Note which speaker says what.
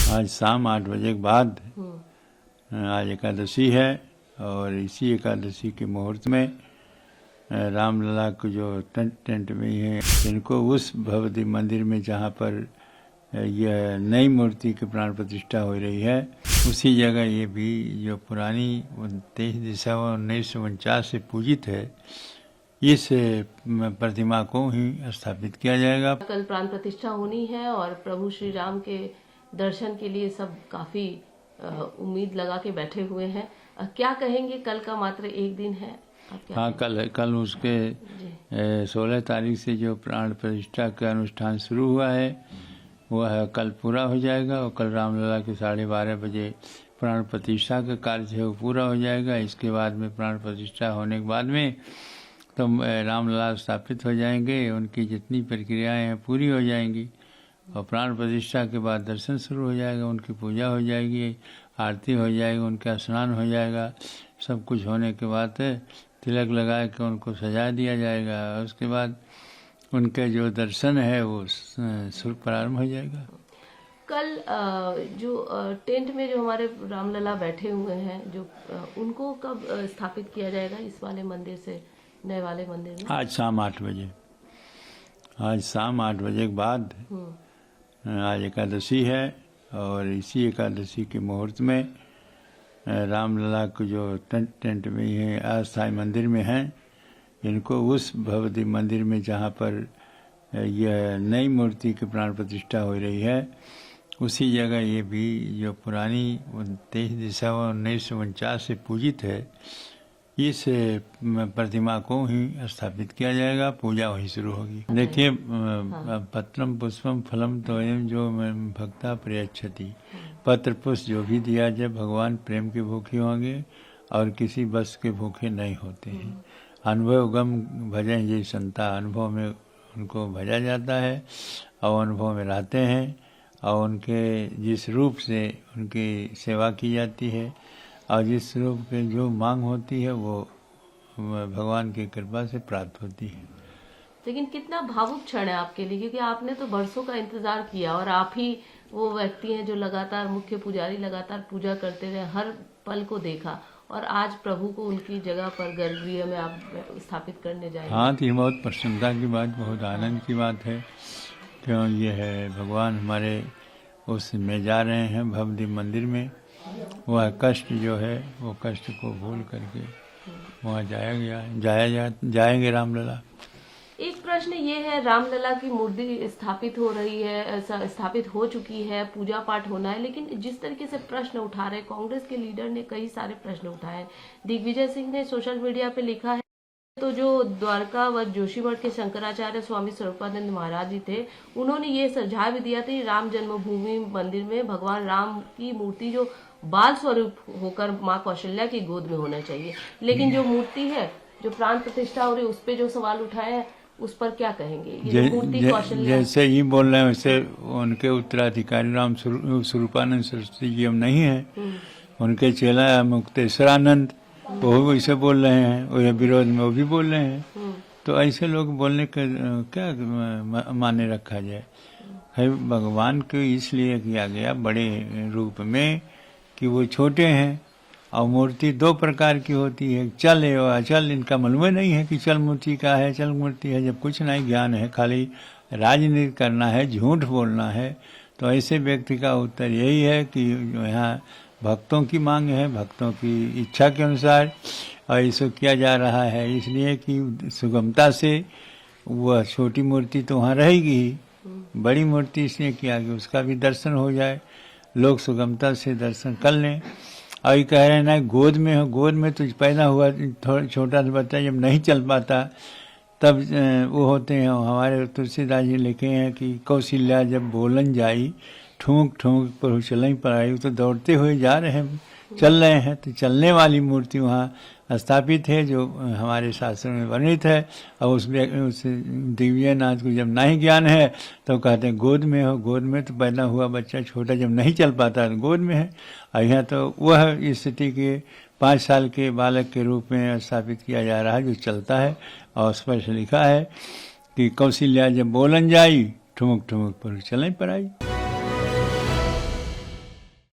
Speaker 1: आज शाम 8 बजे के बाद आज एकादशी है और इसी एकादशी के मुहूर्त में रामलला को जो टेंट में है इनको उस भगवती मंदिर में जहाँ पर यह नई मूर्ति की प्राण प्रतिष्ठा हो रही है उसी जगह ये भी जो पुरानी 23 दिसंबर 1949 से पूजित है इस प्रतिमा को ही स्थापित किया जाएगा।
Speaker 2: कल प्राण प्रतिष्ठा होनी है और प्रभु श्री राम के दर्शन के लिए सब काफी उम्मीद लगा के बैठे हुए हैं। क्या कहेंगे, कल का मात्र एक दिन है?
Speaker 1: हाँ, कल उसके 16 तारीख से जो प्राण प्रतिष्ठा का अनुष्ठान शुरू हुआ है वह कल पूरा हो जाएगा और कल रामलला के 12:30 बजे प्राण प्रतिष्ठा का कार्य है वो पूरा हो जाएगा। इसके बाद में प्राण प्रतिष्ठा होने के बाद में तो रामलला स्थापित हो जाएंगे, उनकी जितनी प्रक्रियाएं हैं पूरी हो जाएंगी और प्राण प्रतिष्ठा के बाद दर्शन शुरू हो जाएगा, उनकी पूजा हो जाएगी, आरती हो जाएगी, उनका स्नान हो जाएगा। सब कुछ होने के बाद तिलक लगा के उनको सजा दिया जाएगा और उसके बाद उनके जो दर्शन है वो प्रारंभ हो जाएगा।
Speaker 2: कल जो टेंट में जो हमारे रामलला बैठे हुए हैं जो उनको कब स्थापित किया जाएगा इस वाले मंदिर से नए वाले मंदिर में?
Speaker 1: आज शाम 8 बजे। आज शाम 8 बजे के बाद आज एकादशी है और इसी एकादशी के मुहूर्त में रामलला को जो टेंट में है अस्थायी मंदिर में हैं इनको उस भगवती मंदिर में जहाँ पर यह नई मूर्ति की प्राण प्रतिष्ठा हो रही है उसी जगह ये भी जो पुरानी 23 दिसंबर 1949 से पूजित है इस प्रतिमा को ही स्थापित किया जाएगा। पूजा वही शुरू होगी। देखिए, पत्रम पुष्पम फलम तोयम जो भक्ता प्रयच्छति, पत्र पुष्प जो भी दिया जाए भगवान प्रेम के भूखे होंगे और किसी बस के भूखे नहीं होते हैं। अनुभव गम भजन ये संता, अनुभव में उनको भजा जाता है और अनुभव में रहते हैं और उनके जिस रूप से उनकी सेवा की जाती है और जिस रूप के जो मांग होती है वो भगवान की कृपा से प्राप्त होती है।
Speaker 2: लेकिन कितना भावुक क्षण है आपके लिए, क्योंकि आपने तो बरसों का इंतजार किया और आप ही वो व्यक्ति हैं जो लगातार मुख्य पुजारी लगातार पूजा करते रहे, हर पल को देखा और आज प्रभु को उनकी जगह पर गर्भगृह में आप स्थापित करने जाएंगे।
Speaker 1: हाँ, तो ये बहुत प्रसन्नता की बात, बहुत आनंद की बात है। क्यों ये है भगवान हमारे उस में जा रहे हैं भव्य मंदिर में, वह कष्ट जो है वो कष्ट को भूल करके वहाँ जाएंगे रामलला।
Speaker 2: एक प्रश्न ये है, रामलला की मूर्ति स्थापित हो रही है, स्थापित हो चुकी है, पूजा पाठ होना है, लेकिन जिस तरीके से प्रश्न उठा रहे कांग्रेस के लीडर ने कई सारे प्रश्न उठाए। दिग्विजय सिंह ने सोशल मीडिया पे लिखा है तो जो द्वारका व जोशीमठ के शंकराचार्य स्वामी स्वरूपानंद महाराज जी थे उन्होंने ये सुझाव भी दिया था कि राम जन्मभूमि मंदिर में भगवान राम की मूर्ति जो बाल स्वरूप होकर माँ कौशल्या की गोद में होना चाहिए, लेकिन जो मूर्ति है जो प्राण प्रतिष्ठा हो रही है उस पर जो सवाल उठाए हैं उस पर क्या कहेंगे? ये मूर्ति कौशल्या
Speaker 1: जैसे ही बोल रहे हैं वैसे उनके उत्तराधिकारी राम स्वरूपानंद सरस्वती जी हम नहीं है, उनके चेला मुक्तेश्वरानंद वो भी वैसे बोल रहे हैं और विरोध में वो भी बोल रहे हैं। तो ऐसे लोग बोलने का क्या माने रखा जाए? है भगवान को इसलिए किया गया बड़े रूप में कि वो छोटे हैं और मूर्ति दो प्रकार की होती है, चल है और अचल। इनका मालूम नहीं है कि चल मूर्ति का है, चल मूर्ति है, जब कुछ नहीं ज्ञान है, खाली राजनीति करना है, झूठ बोलना है। तो ऐसे व्यक्ति का उत्तर यही है कि यहाँ भक्तों की मांग है, भक्तों की इच्छा के अनुसार और इसको किया जा रहा है, इसलिए कि सुगमता से वह छोटी मूर्ति तो वहाँ रहेगी ही, बड़ी मूर्ति इसलिए किया कि उसका भी दर्शन हो जाए, लोग सुगमता से दर्शन कर लें। और ये कह रहे हैं ना गोद में हो, गोद में तो पैदा हुआ थोड़ा छोटा सा बच्चा जब नहीं चल पाता तब वो होते हैं। हमारे तुलसीदास जी लिखे हैं कि कौशल्या जब बोलन जाई ठूंक ठूंक पर चल पर आई, तो दौड़ते हुए जा रहे हैं, चल रहे हैं, तो चलने वाली मूर्ति वहाँ स्थापित है जो हमारे शास्त्रों में वर्णित है। और उस दिव्यनाथ को जब नहीं ज्ञान है तो कहते हैं गोद में हो, गोद में तो पैदा हुआ बच्चा छोटा जब नहीं चल पाता तो गोद में है। और यहाँ तो वह स्थिति के 5 साल के बालक के रूप में स्थापित किया जा रहा है जो चलता है। और स्पष्ट लिखा है कि कौशल्या जब बोलन जाई ठुमुक ठुमुक पर चलें पर आई।